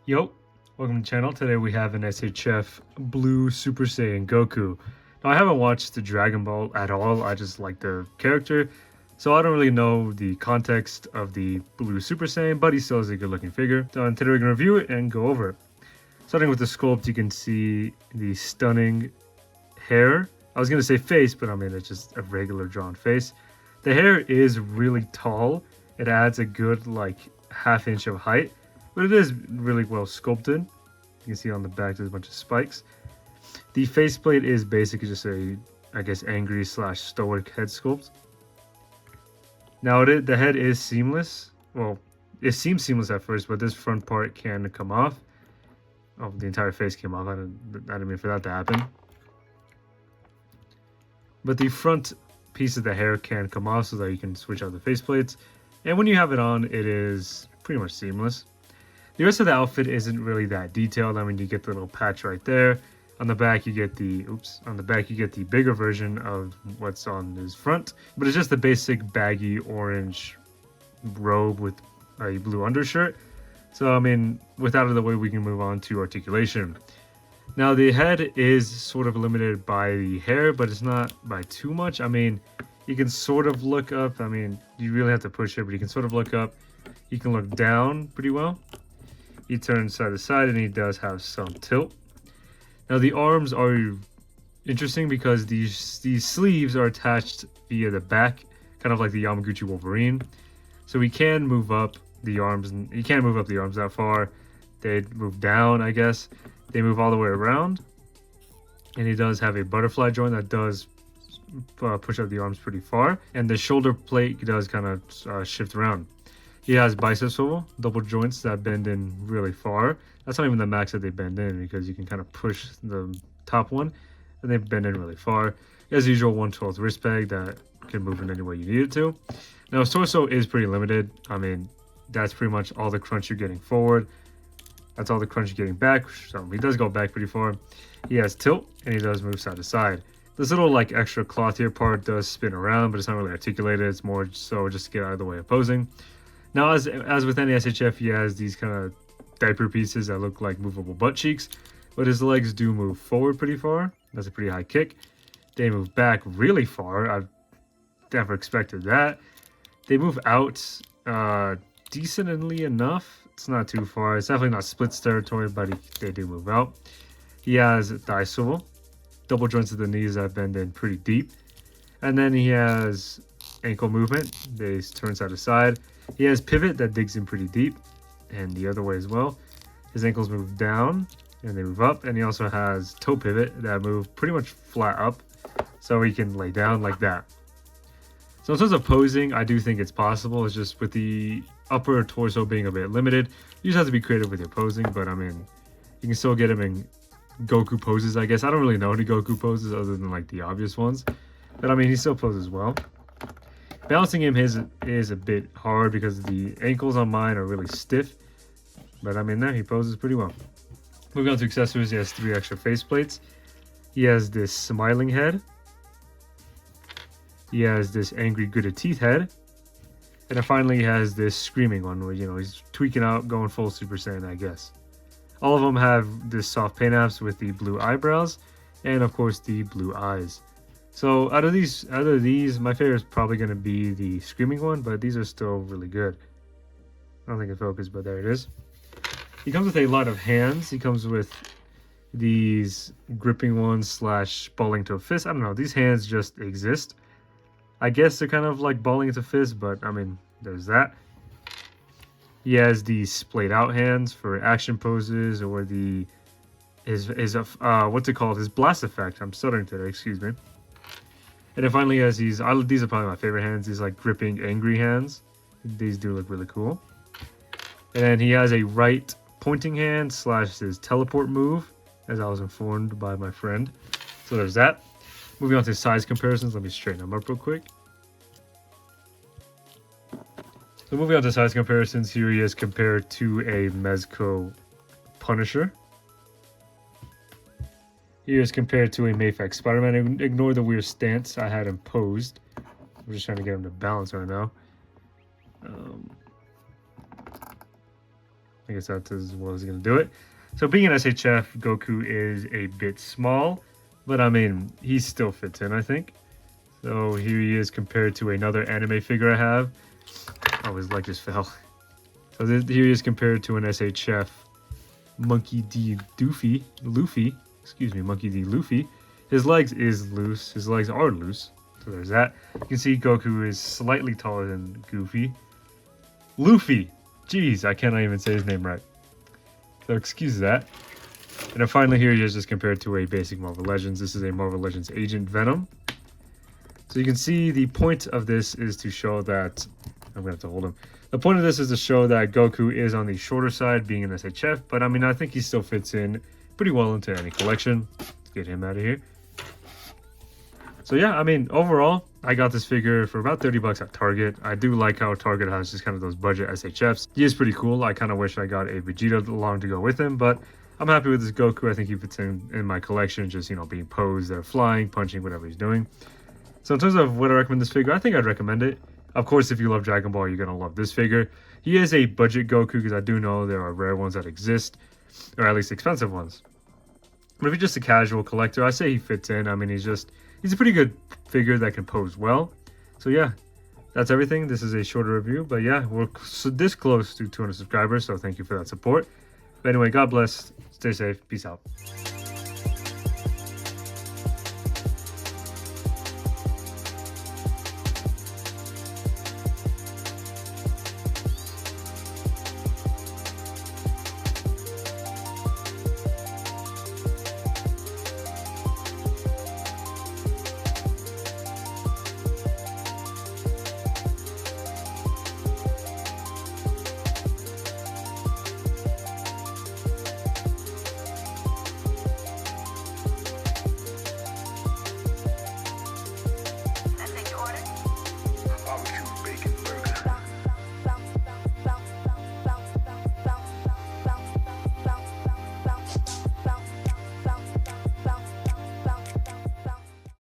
Yo, welcome to the channel. Today we have an SHF Blue Super Saiyan Goku. Now I haven't watched the Dragon Ball at all, I just like the character, so I don't really know the context of the Blue Super Saiyan, but he still is a good looking figure. So today we're going to review it and go over it. Starting with the sculpt, you can see the stunning hair. I was going to say face, but I mean it's just a regular drawn face. The hair is really tall. It adds a good like half inch of height. But it is really well sculpted. You can see on the back there's a bunch of spikes. The faceplate is basically just a, I guess, angry slash stoic head sculpt. Now the head is seamless. Well, it seems seamless at first, but this front part can come off. Oh, the entire face came off. I didn't mean for that to happen. But the front piece of the hair can come off so that you can switch out the faceplates. And when you have it on, it is pretty much seamless. The rest of the outfit isn't really that detailed. I mean, you get the little patch right there. On the back, you get the, on the back, you get the bigger version of what's on his front. But it's just the basic baggy orange robe with a blue undershirt. So, I mean, with that out of the way, we can move on to articulation. Now, the head is sort of limited by the hair, but it's not by too much. I mean, you can sort of look up. I mean, you really have to push it, but you can sort of look up. You can look down pretty well. He turns side to side and he does have some tilt. Now the arms are interesting because these sleeves are attached via the back, kind of like the Yamaguchi Wolverine. So he can move up the arms, and he can't move up the arms that far. They move down, I guess. They move all the way around. And he does have a butterfly joint that does push up the arms pretty far. And the shoulder plate does kind of shift around. He has bicep swivel, double joints that bend in really far. That's not even the max that they bend in because you can kind of push the top one and they bend in really far. As usual, 1/12 wrist peg that can move in any way you need it to. Now, his torso is pretty limited. I mean, that's pretty much all the crunch you're getting forward. That's all the crunch you're getting back. So he does go back pretty far. He has tilt and he does move side to side. This little like extra cloth here part does spin around, but it's not really articulated. It's more so just to get out of the way of posing. Now, as with any SHF, he has these kind of diaper pieces that look like movable butt cheeks, but his legs do move forward pretty far. That's a pretty high kick. They move back really far. I've never expected that. They move out decently enough. It's not too far. It's definitely not splits territory, but they do move out. He has thigh swivel, double joints of the knees that bend in pretty deep. And then he has ankle movement. They turn side to side. He has pivot that digs in pretty deep, and the other way as well. His ankles move down, and they move up, and he also has toe pivot that move pretty much flat up, so he can lay down like that. So in terms of posing, I do think it's possible. It's just with the upper torso being a bit limited, you just have to be creative with your posing, but I mean, you can still get him in Goku poses, I guess. I don't really know any Goku poses other than like the obvious ones, but I mean, he still poses well. Balancing him is a bit hard because the ankles on mine are really stiff. But I mean, there he poses pretty well. Moving on to accessories, he has 3 extra faceplates. He has this smiling head. He has this angry gritted teeth head. And then finally he has this screaming one where, you know, he's tweaking out, going full Super Saiyan, I guess. All of them have this soft paint apps with the blue eyebrows. And of course the blue eyes. So out of these, my favorite is probably going to be the screaming one, but these are still really good. I don't think it focused, but there it is. He comes with a lot of hands. He comes with these gripping ones slash balling to a fist. I don't know. These hands just exist. I guess they're kind of like balling into fists, but I mean, there's that. He has these splayed out hands for action poses or his what's it called? His blast effect. I'm stuttering today. Excuse me. And then finally, as these are probably my favorite hands. These like gripping, angry hands. These do look really cool. And then he has a right pointing hand slash his teleport move, as I was informed by my friend. So there's that. Moving on to size comparisons. Let me straighten them up real quick. So moving on to size comparisons, here he is compared to a Mezco Punisher. Here is compared to a Mayfak Spider-Man. Ignore the weird stance I had him posed. I'm just trying to get him to balance right now. I guess that's as well as he's going to do it. So being an SHF, Goku is a bit small, but I mean, he still fits in, I think. So here he is compared to another anime figure I have. Oh, his leg just fell. So here he is compared to an SHF Monkey D. Luffy. Excuse me, Monkey D. Luffy. His legs is loose. His legs are loose. So there's that. You can see Goku is slightly taller than Goofy. Luffy! Jeez, I cannot even say his name right. So excuse that. And then finally here he is just compared to a basic Marvel Legends. This is a Marvel Legends Agent Venom. So you can see the point of this is to show that... I'm going to have to hold him. The point of this is to show that Goku is on the shorter side, being an SHF. But I mean, I think he still fits in pretty well into any collection. Let's get him out of here. So yeah, I mean, overall, I got this figure for about 30 bucks at Target. I do like how Target has just kind of those budget SHFs. He is pretty cool. I kind of wish I got a Vegeta along to go with him, but I'm happy with this Goku. I think he fits in my collection, just, you know, being posed there, flying, punching, whatever he's doing. So in terms of would I recommend this figure, I think I'd recommend it. Of course, if you love Dragon Ball, you're going to love this figure. He is a budget Goku because I do know there are rare ones that exist, or at least expensive ones. But if you're just a casual collector, I say he fits in. I mean, he's a pretty good figure that can pose well. So yeah, that's everything. This is a shorter review, but yeah, we're this close to 200 subscribers, so thank you for that support. But anyway, God bless, stay safe, peace out.